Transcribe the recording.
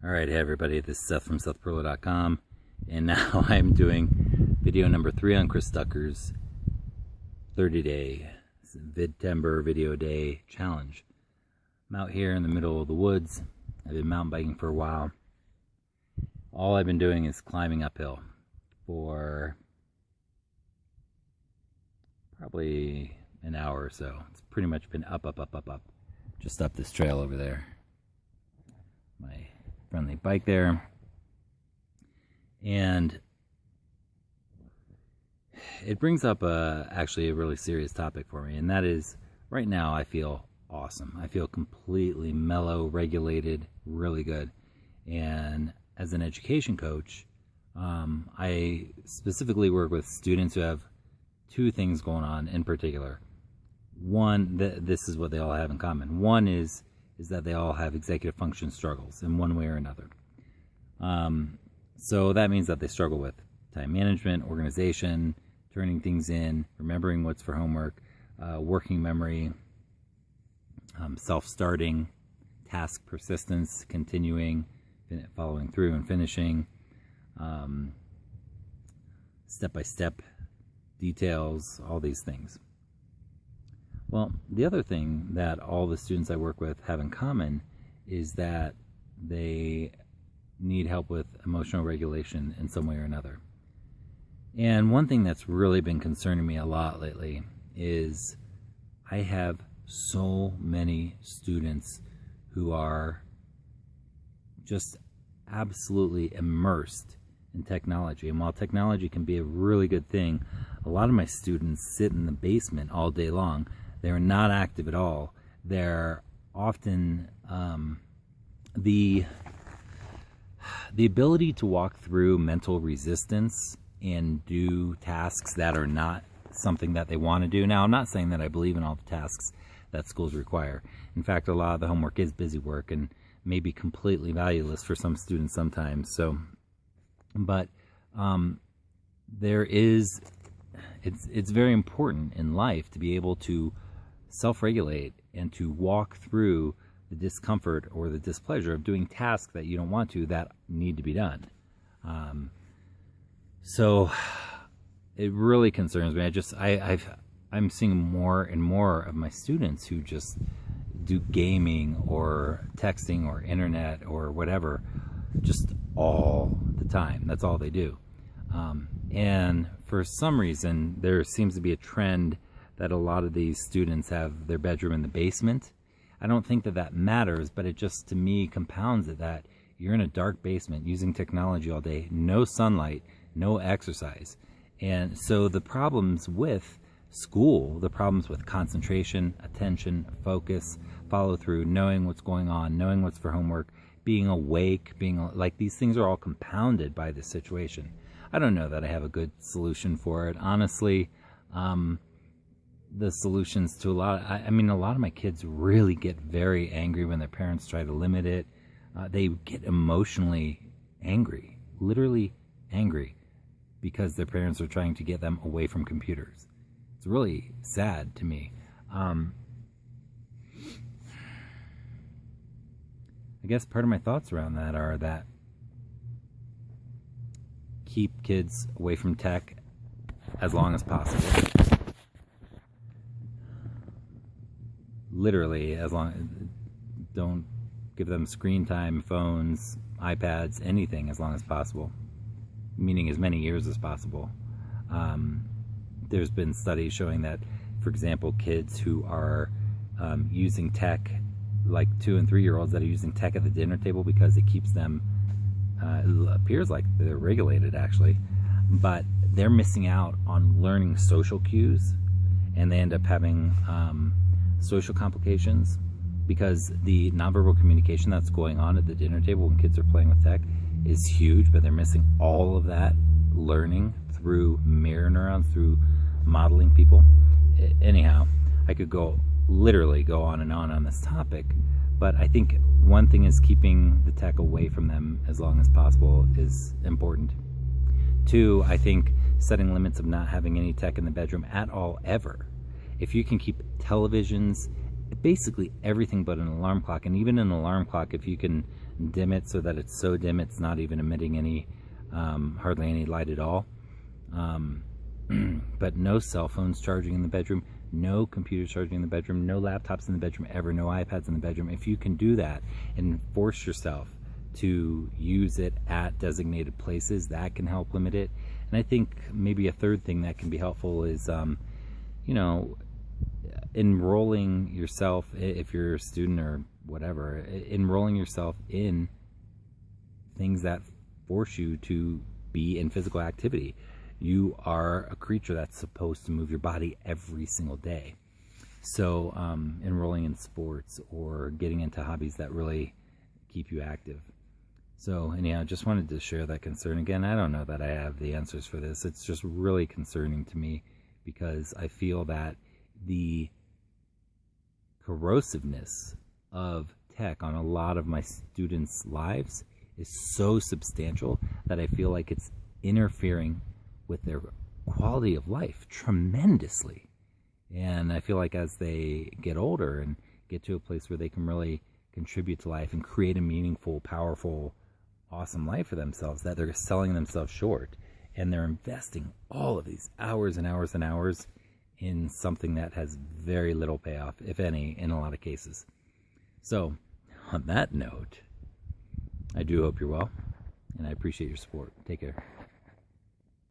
Alright, hey everybody, this is Seth from SethPerla.com, and now I'm doing video number 3 on Chris Ducker's 30-day Vidtember video day challenge. I'm out here in the middle of the woods. I've been mountain biking for a while. All I've been doing is climbing uphill for probably an hour or so. It's pretty much been up, just up this trail over there. My friendly bike there, and it brings up actually a really serious topic for me, and that is right now I feel awesome. I feel completely mellow, regulated, really good. And as an education coach, I specifically work with students who have two things going on in particular. One, this is what they all have in common. One is that they all have executive function struggles in one way or another. So that means that they struggle with time management, organization, turning things in, remembering what's for homework, working memory, self-starting, task persistence, continuing, following through and finishing, step-by-step details, all these things. Well, the other thing that all the students I work with have in common is that they need help with emotional regulation in some way or another. And one thing that's really been concerning me a lot lately is I have so many students who are just absolutely immersed in technology. And while technology can be a really good thing, a lot of my students sit in the basement all day long. They're not active at all. They're often the ability to walk through mental resistance and do tasks that are not something that they want to do. Now, I'm not saying that I believe in all the tasks that schools require. In fact, a lot of the homework is busy work and may be completely valueless for some students sometimes. So, but it's very important in life to be able to self-regulate and to walk through the discomfort or the displeasure of doing tasks that you don't want to that need to be done. So it really concerns me. I'm seeing more and more of my students who just do gaming or texting or internet or whatever just all the time. That's all they do. And for some reason, there seems to be a trend that a lot of these students have their bedroom in the basement. I don't think that matters, but it just, to me, compounds it that you're in a dark basement using technology all day, no sunlight, no exercise. And so the problems with school, the problems with concentration, attention, focus, follow through, knowing what's going on, knowing what's for homework, being awake, like, these things are all compounded by this situation. I don't know that I have a good solution for it. Honestly, the solutions to a lot of my kids really get very angry when their parents try to limit it. They get emotionally angry, literally angry, because their parents are trying to get them away from computers. It's really sad to me. I guess part of my thoughts around that are that keep kids away from tech as long as possible. Literally, don't give them screen time, phones, iPads, anything as long as possible, meaning as many years as possible. There's been studies showing that, for example, kids who are using tech, like 2- and 3-year-olds that are using tech at the dinner table because it keeps them, it appears like they're regulated actually, but they're missing out on learning social cues, and they end up having social complications because the nonverbal communication that's going on at the dinner table when kids are playing with tech is huge, but they're missing all of that learning through mirror neurons, through modeling people. Anyhow, I could literally go on and on this topic, but I think one thing is keeping the tech away from them as long as possible is important. 2, I think setting limits of not having any tech in the bedroom at all ever. If you can keep televisions, basically everything but an alarm clock, and even an alarm clock, if you can dim it so that it's so dim it's not even emitting any, hardly any light at all. But no cell phones charging in the bedroom, no computers charging in the bedroom, no laptops in the bedroom ever, no iPads in the bedroom. If you can do that and force yourself to use it at designated places, that can help limit it. And I think maybe a third thing that can be helpful is, you know, enrolling yourself, if you're a student or whatever, enrolling yourself in things that force you to be in physical activity. You are a creature that's supposed to move your body every single day. So enrolling in sports or getting into hobbies that really keep you active. So anyhow, just wanted to share that concern. Again, I don't know that I have the answers for this. It's just really concerning to me because I feel that the corrosiveness of tech on a lot of my students' lives is so substantial that I feel like it's interfering with their quality of life tremendously. And I feel like as they get older and get to a place where they can really contribute to life and create a meaningful, powerful, awesome life for themselves, that they're selling themselves short and they're investing all of these hours and hours and hours in something that has very little payoff, if any, in a lot of cases. So on that note, I do hope you're well and I appreciate your support. Take care.